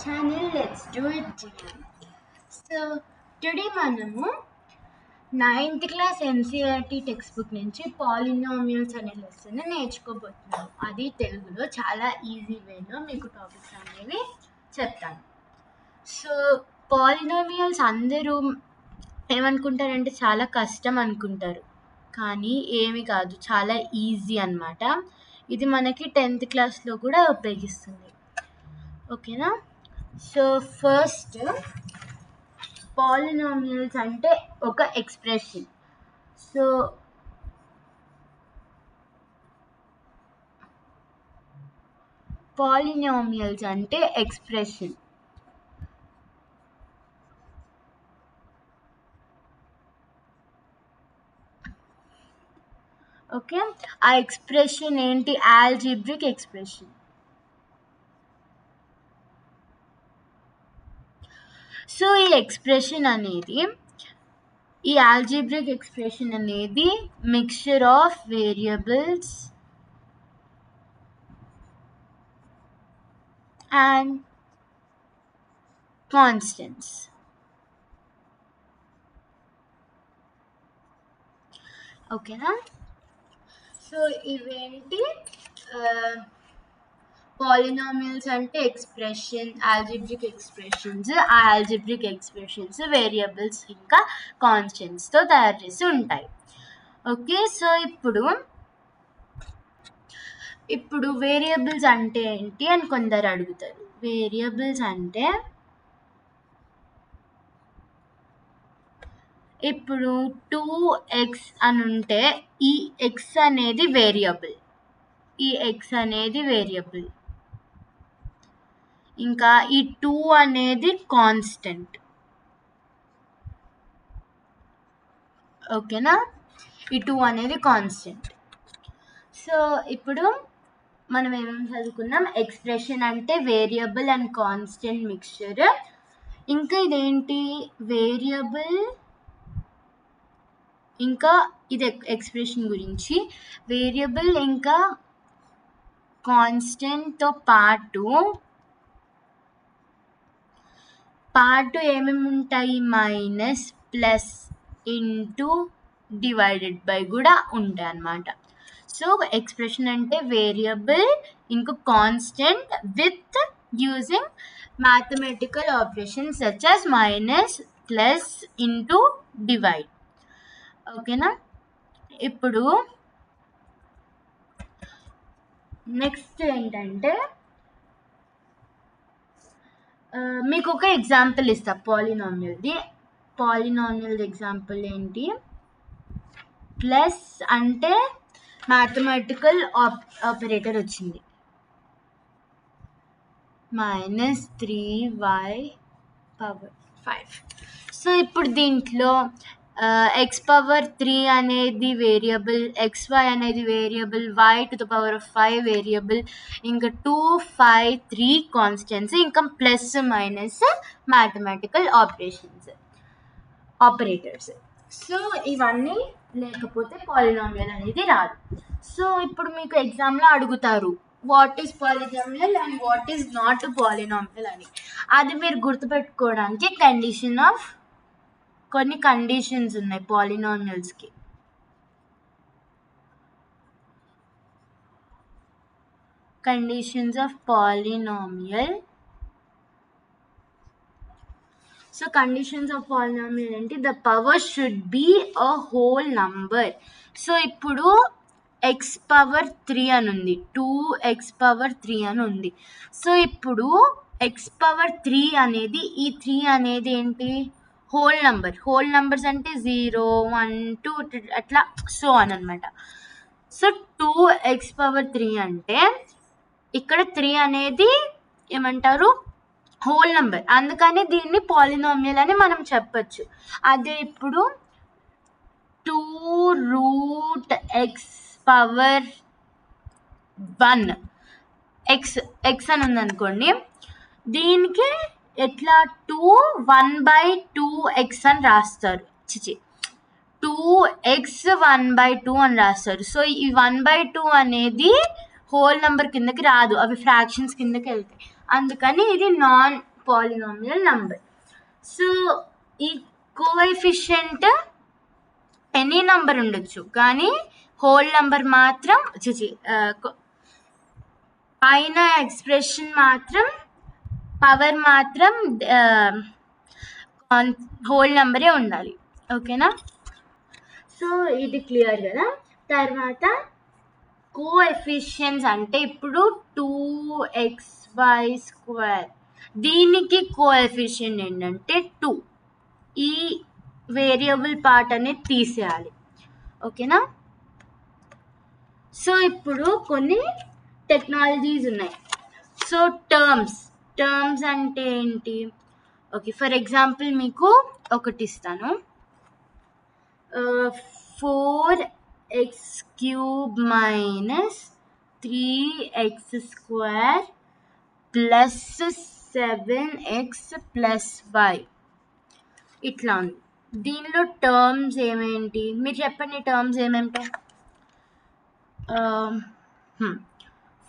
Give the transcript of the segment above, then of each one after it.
channel. Let's do it again. So today మనము 9th class NCERT text book నుంచి polynomials అనే lesson నేర్చుకోబోతున్నాం. అది తెలుగులో చాలా ఈజీ వేలో మీకు టాపిక్స్ అనేవి చెప్తాను. సో పాలినామియల్స్ అందరూ ఏమనుకుంటారంటే చాలా కష్టం అనుకుంటారు, కానీ ఏమి కాదు, చాలా ఈజీ అన్నమాట. ఇది మనకి 10th క్లాస్లో కూడా ఉపయోగిస్తుంది. ఓకేనా? సో ఫస్ట్ పాలినామియల్స్ అంటే ఒక ఎక్స్ప్రెషన్. సో పాలినామియల్స్ అంటే ఎక్స్ప్రెషన్. ఓకే, ఆ ఎక్స్ప్రెషన్ ఏంటి? Algebraic expression. సో ఈ ఎక్స్ప్రెషన్ అనేది, ఈ ఆల్జీబ్రిక్ ఎక్స్ప్రెషన్ అనేది mixture of variables and constants. ఓకేనా? సో ఇవేంటి? పాలినామియల్స్ అంటే ఎక్స్ప్రెషన్, ఆల్జీబ్రిక్ ఎక్స్ప్రెషన్స్. ఆ ఆల్జీబ్రిక్ ఎక్స్ప్రెషన్స్ వేరియబుల్స్ ఇంకా కాన్స్టెంట్స్తో తయారు చేసి ఉంటాయి. ఓకే, సో ఇప్పుడు వేరియబుల్స్ అంటే ఏంటి అని కొందరు అడుగుతారు. వేరియబుల్స్ అంటే ఇప్పుడు 2x అని ఉంటే ఈ x అనేది వేరియబుల్, ఈ x అనేది వేరియబుల్, ఇంకా ఈ 2 అనేది కాన్స్టెంట్. ఓకేనా? ఈ 2 అనేది కాన్స్టెంట్. సో ఇప్పుడు మనం ఏమేమి చదువుకున్నాం? ఎక్స్ప్రెషన్ అంటే వేరియబుల్ అండ్ కాన్స్టెంట్ మిక్చర్. ఇంకా ఇదేంటి? వేరియబుల్ ఇంకా ఇది ఎక్స్ప్రెషన్ గురించి. వేరియబుల్ ఇంకా కాన్స్టెంట్తో పాటు ఏమేమి ఉంటాయి? Minus, plus, into, divided by కూడా ఉంటాయి అన్నమాట. సో ఎక్స్ప్రెషన్ అంటే వేరియబుల్ ఇంకా constant with using mathematical operations such as minus, plus, into, divide. ఓకేనా? ఇప్పుడు నెక్స్ట్ ఏంటంటే మీకు ఒక ఎగ్జాంపుల్ ఇస్తా పాలినామియల్ది. పాలినామియల్ ఎగ్జాంపుల్ ఏంటి? ప్లస్ అంటే మ్యాథమెటికల్ ఆపరేటర్ వచ్చింది, మైనస్ 3y పవర్ 5. సో ఇప్పుడు దీంట్లో ఎక్స్ పవర్ 3 అనేది వేరియబుల్, xy అనేది variable, y to the power of 5 variable, ఇంకా 2, 5, 3 కాన్స్టెంట్స్, ఇంకా plus minus mathematical operators. So ఇవన్నీ లేకపోతే పాలినామియల్ అనేది రాదు. సో ఇప్పుడు మీకు ఎగ్జామ్లో అడుగుతారు what is polynomial and what is not polynomial అని. అది మీరు గుర్తుపెట్టుకోవడానికి కొన్ని కండిషన్స్ ఉన్నాయి పాలినామియల్స్కి. Conditions of polynomial. So conditions of polynomial ఏంటి? The power should be a whole number. So ఇప్పుడు ఎక్స్ పవర్ 3 అని ఉంది, 2x పవర్ 3 అని ఉంది. సో ఇప్పుడు ఎక్స్ పవర్ 3 అనేది, ఈ 3 అనేది ఏంటి? Whole number. హోల్ నంబర్స్ అంటే 0, 1, 2 అట్లా సో అని అనమాట. సో 2x పవర్ 3 అంటే ఇక్కడ 3 అనేది ఏమంటారు? Whole number. అందుకని దీన్ని పాలినామియల్ అని మనం చెప్పచ్చు. అదే ఇప్పుడు 2√x పవర్ 1 ఎక్స్ అని ఉందనుకోండి, దీనికి ఎట్లా 1/2x అని రాస్తారు. 2x 1/2 అని రాస్తారు. సో ఈ 1/2 అనేది హోల్ నెంబర్ కిందకి రాదు, అవి ఫ్రాక్షన్స్ కిందకి వెళ్తాయి. అందుకని ఇది నాన్ పాలినామియల్ నంబర్. సో ఈ కోఎఫిషియంట్ ఎనీ నంబర్ ఉండొచ్చు, కానీ హోల్ నంబర్ మాత్రం పైన ఎక్స్ప్రెషన్ మాత్రం పవర్ మాత్రం హోల్ నెంబరే ఉండాలి. ఓకేనా? సో ఇది క్లియర్ కదా. తర్వాత కోఎఫిషియన్స్ అంటే ఇప్పుడు 2xy², దీనికి కోఎఫిషియంట్ ఏంటంటే 2. ఈ వేరియబుల్ పార్ట్ అనేది తీసేయాలి. ఓకేనా? సో ఇప్పుడు కొన్ని టెక్నాలజీస్ ఉన్నాయి. సో టర్మ్స్ అంటే ఏంటి? ఓకే, ఫర్ ఎగ్జాంపుల్ మీకు ఒకటి ఇస్తాను. 4x³ - 3x² + 7x + y ఇట్లా ఉంది. దీనిలో టర్మ్స్ ఏమేంటి మీరు చెప్పండి. టర్మ్స్ ఏమేంటో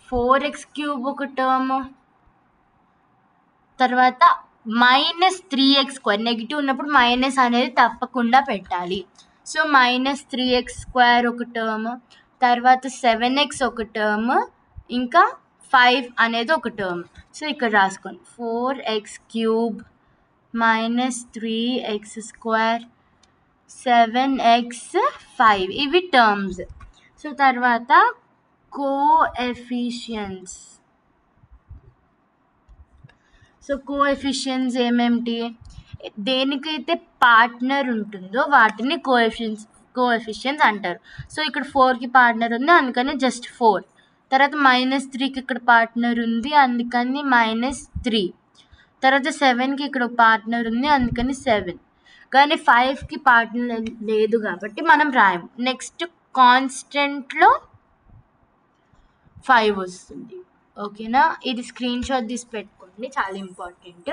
4x³ ఒక టర్మ్, తర్వాత -3x², నెగిటివ్ ఉన్నప్పుడు మైనస్ అనేది తప్పకుండా పెట్టాలి. సో -3x² ఒక టర్మ్, తర్వాత 7x ఒక టర్మ్, ఇంకా 5 అనేది ఒక టర్మ్. సో ఇక్కడ రాసుకోండి 4x³ - 3x², 7x, 5 ఇవి టర్మ్స్. సో తర్వాత కోఎఫిషియన్స్. సో కోఎఫిషియన్స్ ఏమేమిటి? దేనికైతే పార్ట్నర్ ఉంటుందో వాటిని కోఎఫిషియన్స్ అంటారు. సో ఇక్కడ 4కి పార్ట్నర్ ఉంది, అందుకని జస్ట్ 4. తర్వాత -3కి ఇక్కడ పార్ట్నర్ ఉంది, అందుకని -3. తర్వాత 7కి ఇక్కడ పార్ట్నర్ ఉంది, అందుకని 7. కానీ 5కి పార్ట్నర్ లేదు కాబట్టి మనం రాయము. నెక్స్ట్ కాన్స్టెంట్లో 5 వస్తుంది. ఓకేనా? ఇది స్క్రీన్ షాట్ తీసి పెట్టుకోండి, చాలా ఇంపార్టెంట్.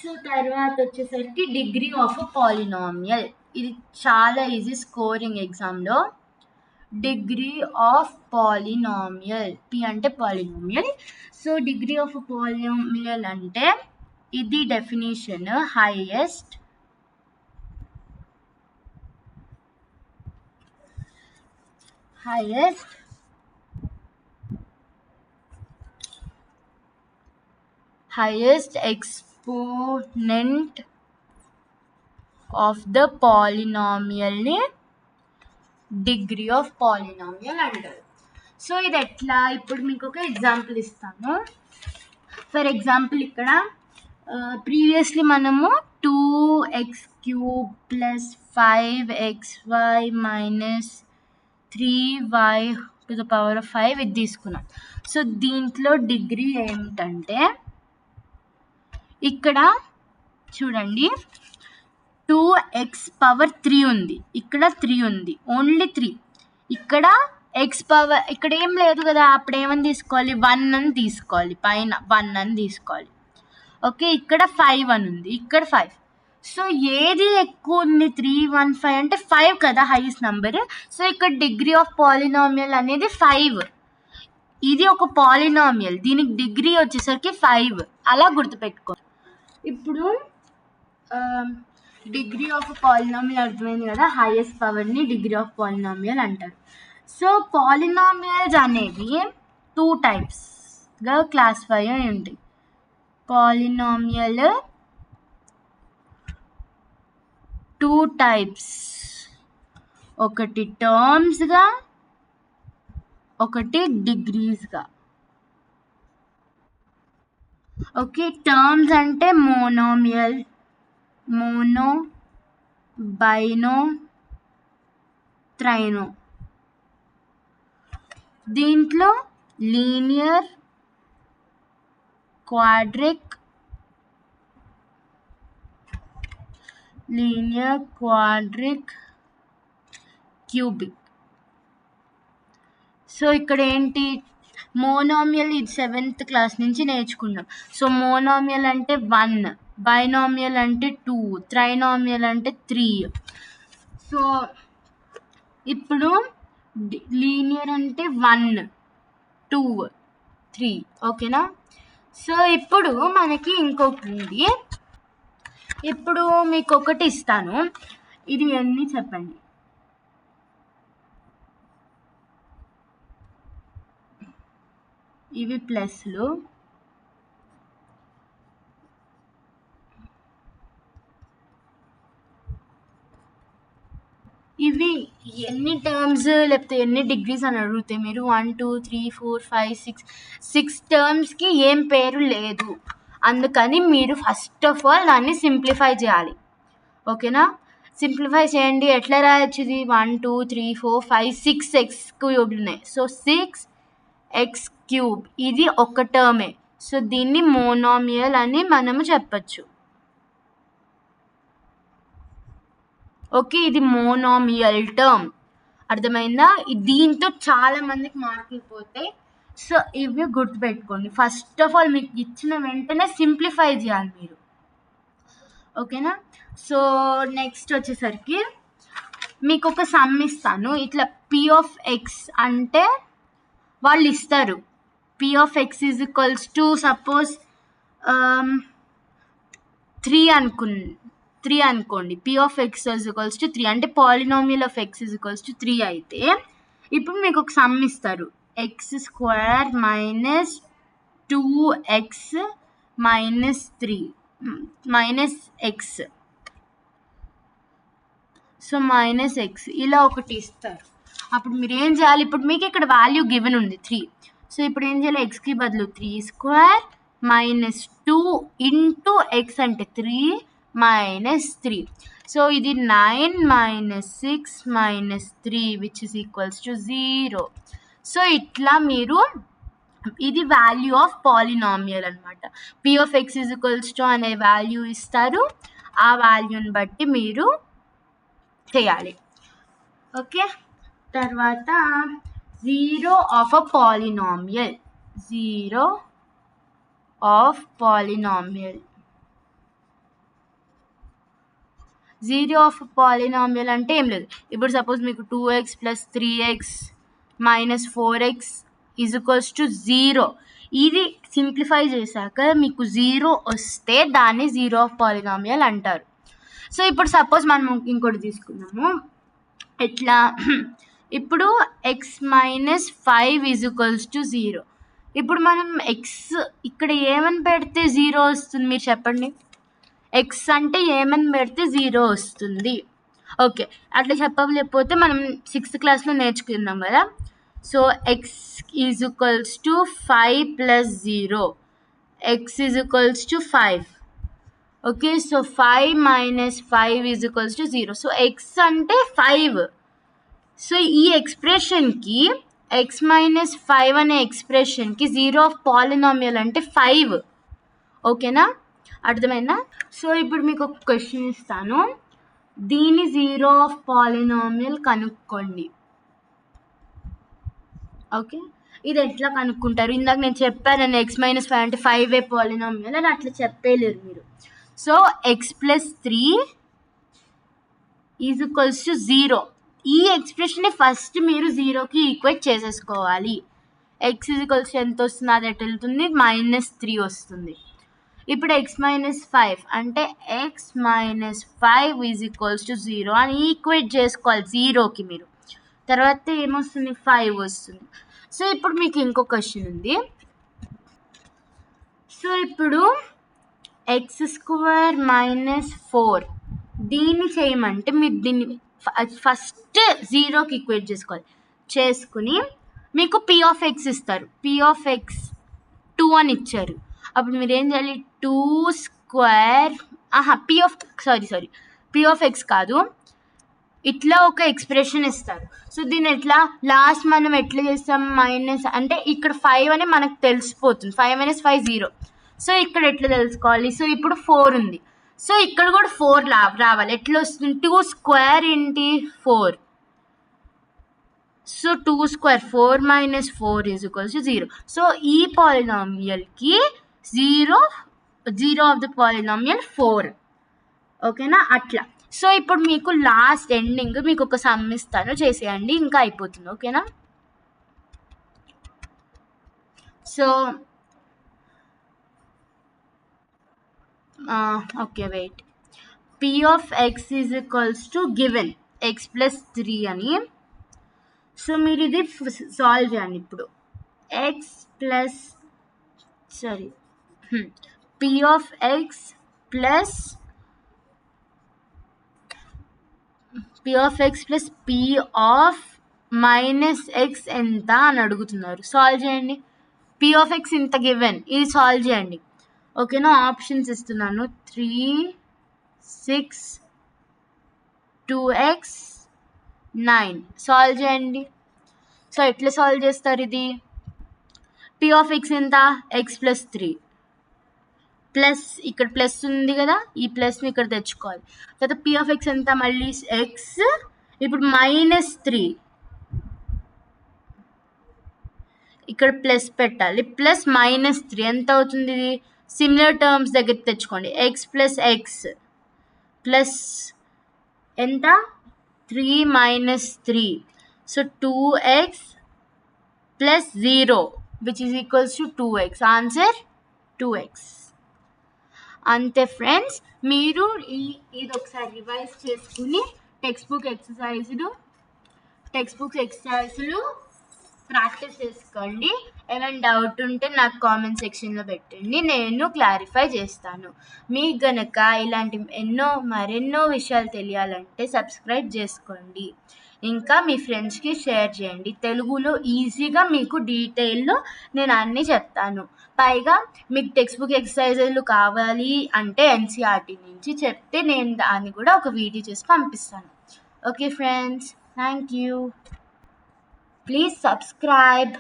సో తర్వాత వచ్చేసరికి డిగ్రీ ఆఫ్ పాలినామియల్. ఇది చాలా ఈజీ స్కోరింగ్ ఎగ్జామ్లో. డిగ్రీ ఆఫ్ పాలినామియల్, పి అంటే polynomial. So degree of polynomial అంటే ఇది definition: highest exponent of the polynomial ని డిగ్రీ ఆఫ్ పాలినామియల్ అంటారు. సో ఇది ఎట్లా? ఇప్పుడు మీకు ఒక ఎగ్జాంపుల్ ఇస్తాను. ఫర్ ఎగ్జాంపుల్ ఇక్కడ ప్రీవియస్లీ మనము 2x³ + 5xy - 3y⁵ ఇది తీసుకున్నాం. సో దీంట్లో డిగ్రీ ఏమిటంటే ఇక్కడ చూడండి 2x⁻³ ఉంది, ఇక్కడ 3 ఉంది, ఓన్లీ 3. ఇక్కడ ఇక్కడ ఏం లేదు కదా, అప్పుడు ఏమని తీసుకోవాలి? 1 అని తీసుకోవాలి, పైన 1 అని తీసుకోవాలి. ఓకే, ఇక్కడ 5 అని ఉంది, ఇక్కడ 5. సో ఏది ఎక్కువ ఉంది? 3, 1, 5 అంటే 5 కదా హైయెస్ట్ నెంబర్. సో ఇక్కడ డిగ్రీ ఆఫ్ పాలినామియల్ అనేది 5. ఇది ఒక పాలినామియల్, దీనికి డిగ్రీ వచ్చేసరికి 5, అలా గుర్తుపెట్టుకో. ఇప్పుడు డిగ్రీ ఆఫ్ పాలినామియల్ అర్థమైంది కదా, హైయెస్ట్ పవర్ని డిగ్రీ ఆఫ్ పాలినామియల్ అంటారు. సో పాలినామియల్స్ అనేవి 2 టైప్స్గా క్లాసిఫై అయి ఉంటాయి. పాలినామియల్ 2 టైప్స్, ఒకటి టర్మ్స్గా, ఒకటి డిగ్రీస్గా. ఓకే, టర్మ్స్ అంటే మోనోమియల్, మోనో, బైనో, ట్రైనో. దీంట్లో లీనియర్, క్వాడ్రిక్, క్యూబిక్. సో ఇక్కడ ఏంటి? మోనోమియల్ ఇది 7th క్లాస్ నుంచి నేర్చుకున్నాం. సో మోనోమియల్ అంటే 1, బైనామియల్ అంటే 2, ట్రైనామియల్ అంటే 3. సో ఇప్పుడు లీనియర్ అంటే 1, 2, 3. ఓకేనా? సో ఇప్పుడు మనకి ఇంకొకటి ఉంది. ఇప్పుడు మీకు ఒకటి ఇస్తాను, ఇది ఎన్ని చెప్పండి. ఇవి ప్లస్లు, ఇవి ఎన్ని టర్మ్స్ లేకపోతే ఎన్ని డిగ్రీస్ అని అడిగితే మీరు 1 2 3 4 5 6 టర్మ్స్కి ఏం పేరు లేదు. అందుకని మీరు ఫస్ట్ ఆఫ్ ఆల్ దాన్ని సింప్లిఫై చేయాలి. ఓకేనా? సింప్లిఫై చేయండి. ఎట్లా రాయొచ్చు? ఇది 1 2 3 4 5 6 ఎక్స్ క్యూబ్లు ఉన్నాయి. సో 6x క్యూబ్ ఇది ఒక టర్మే. సో దీన్ని మోనోమియల్ అని మనము చెప్పచ్చు. ఓకే, ఇది మోనోమియల్ టర్మ్. అర్థమైందా? దీంతో చాలా మందికి మార్కులు పోతాయి. సో ఇవి గుర్తుపెట్టుకోండి. ఫస్ట్ ఆఫ్ ఆల్ మీకు ఇచ్చిన వెంటనే సింప్లిఫై చేయాలి మీరు. ఓకేనా? సో నెక్స్ట్ వచ్చేసరికి మీకు ఒక సమ్ ఇస్తాను. ఇట్లా p ఆఫ్ x అంటే వాళ్ళు ఇస్తారు. p of x is equals to suppose 3 అనుకోండి. p of x is equals to 3 అంటే polynomial of x is equals to 3 అయితే ఇప్పుడు మీకు ఒక సమ్ ఇస్తారు. x² minus 2x minus 3 minus X. So minus X ఇలా ఒకటి ఇస్తారు. అప్పుడు మీరు ఏం చేయాలి? ఇప్పుడు మీకు ఇక్కడ వాల్యూ గివెన్ ఉంది 3. సో ఇప్పుడు ఏం చేయాలి? ఎక్స్కి బదులు 3² మైనస్ 2 ఇంటూ ఎక్స్ అంటే 3 మైనస్ 3. సో ఇది 9 minus 6 minus 3 which is equals to 0. So ఇట్లా మీరు ఇది వాల్యూ ఆఫ్ పాలినామియల్ అనమాట. p of x is equals to అనే వాల్యూ ఇస్తారు. ఆ వాల్యూని బట్టి మీరు చేయాలి. ఓకే, తర్వాత 0 of a polynomial. 0 of polynomial. 0 of polynomial అంటే ఏం లేదు. ఇప్పుడు సపోజ్ మీకు 2x plus 3x minus 4x is equals to 0. ఇది సింప్లిఫై చేశాక మీకు 0 వస్తే దాన్ని 0 ఆఫ్ పాలినామియల్ అంటారు. సో ఇప్పుడు సపోజ్ మనం ఇంకోటి తీసుకుందాము. ఎట్లా? ఇప్పుడు x minus 5 is equals to 0. ఇప్పుడు మనం x ఇక్కడ ఏమని పెడితే 0 వస్తుంది మీరు చెప్పండి. x అంటే ఏమని పెడితే 0 వస్తుంది. ఓకే, అట్లా చెప్పలేకపోతే మనం 6th క్లాస్లో నేర్చుకుందాం కదా. So x is equals to 5 plus 0. x is equals to 5. Okay, so 5 minus 5 is equals to 0. So x అంటే 5. సో ఈ ఎక్స్ప్రెషన్కి x మైనస్ 5 అనే ఎక్స్ప్రెషన్కి 0 ఆఫ్ పాలినామియల్ అంటే 5. ఓకేనా? అర్థమైందా? సో ఇప్పుడు మీకు ఒక క్వశ్చన్ ఇస్తాను. దీని 0 ఆఫ్ పాలినామియల్ కనుక్కోండి. ఓకే, ఇది ఎట్లా కనుక్కుంటారు? ఇందాక నేను చెప్పాను x మైనస్ 5 అంటే 5 పాలినామియల్ అని అట్లా చెప్పలేరు మీరు. So x plus 3 is equals to 0. ఈ ఎక్స్ప్రెషన్ని ఫస్ట్ మీరు 0కి ఈక్వేట్ చేసేసుకోవాలి. x ఈజ్ ఈక్వల్స్ ఎంత వస్తుంది? అది ఎటు వెళ్తుంది? -3 వస్తుంది. ఇప్పుడు x మైనస్ 5 అంటే x minus 5 is equals to 0 అని ఈక్వేట్ చేసుకోవాలి 0కి మీరు. తర్వాత ఏమొస్తుంది? 5 వస్తుంది. సో ఇప్పుడు మీకు ఇంకో క్వశ్చన్ ఉంది. సో ఇప్పుడు x² మైనస్ 4 దీన్ని చేయమంటే మీరు దీన్ని ఫస్ట్ 0కి ఈక్వేట్ చేసుకుని మీకు p ఆఫ్ x ఇస్తారు. p ఆఫ్ x 2 అని ఇచ్చారు. అప్పుడు మీరు ఏం చేయాలి? 2² p ఆఫ్ x కాదు, ఇట్లా ఒక ఎక్స్ప్రెషన్ ఇస్తారు. సో దీన్ని ఎట్లా లాస్ట్ మనం ఎట్లా చేస్తాం? మైనస్ అంటే ఇక్కడ 5 అని మనకు తెలిసిపోతుంది. 5 మైనస్ 5 0. సో ఇక్కడ ఎట్లా తెలుసుకోవాలి? సో ఇప్పుడు 4 ఉంది. సో ఇక్కడ కూడా 4 రావాలి. ఎట్లా వస్తుంది? 2² ఇంటి 4. So 2² 4 minus 4 is equals to 0. So ఈ పాలినామియల్కి 0 ఆఫ్ ద పాలినామియల్ 4. ఓకేనా? అట్లా. సో ఇప్పుడు మీకు లాస్ట్ ఎండింగ్ మీకు ఒక సమ్ ఇస్తాను, చేసేయండి, ఇంకా అయిపోతుంది. ఓకేనా? So okay wait. p of x is equals to given x plus 3 అని. సో మీరు ఇది సాల్వ్ చేయండి ఇప్పుడు. x plus sorry p of x plus p of x plus p of minus x ఎంత అని అడుగుతున్నారు. సాల్వ్ చేయండి. p of x ఇంత గివెన్, ఇది సాల్వ్ చేయండి. ఓకేనా, ఆప్షన్స్ ఇస్తున్నాను. 3, 6, 2x, 9. సాల్వ్ చేయండి. సో ఎట్లా సాల్వ్ చేస్తారు ఇది? p of x ఎంత? x ప్లస్ 3 ప్లస్ ఇక్కడ ప్లస్ ఉంది కదా, ఈ ప్లస్ని ఇక్కడ తెచ్చుకోవాలి. తర్వాత p of x ఎంత? మళ్ళీ x, ఇప్పుడు మైనస్ 3, ఇక్కడ ప్లస్ పెట్టాలి. ప్లస్ మైనస్ 3 ఎంత అవుతుంది? ఇది సిమిలర్ టర్మ్స్ దగ్గరికి తెచ్చుకోండి. ఎక్స్ ప్లస్ ఎక్స్ ప్లస్ ఎంత? 3 minus 3. So 2x plus 0 which is equals to 2x. Answer 2x. అంతే ఫ్రెండ్స్, మీరు ఇది ఒకసారి రివైజ్ చేసుకుని టెక్స్ట్ బుక్ ఎక్సర్సైజులు ప్రాక్టీస్ చేసుకోండి. ఏమైనా డౌట్ ఉంటే నాకు కామెంట్ సెక్షన్లో పెట్టండి, నేను క్లారిఫై చేస్తాను. మీకు గనక ఇలాంటి మరెన్నో విషయాలు తెలియాలంటే సబ్స్క్రైబ్ చేసుకోండి. ఇంకా మీ ఫ్రెండ్స్కి షేర్ చేయండి. తెలుగులో ఈజీగా మీకు డీటెయిల్లో నేను అన్నీ చెప్తాను. పైగా మీకు టెక్స్ట్ బుక్ ఎక్సర్సైజులు కావాలి అంటే ఎన్సీఆర్టీ నుంచి చెప్తే నేను దాన్ని కూడా ఒక వీడియో చేసి పంపిస్తాను. Okay friends, thank you. Please subscribe.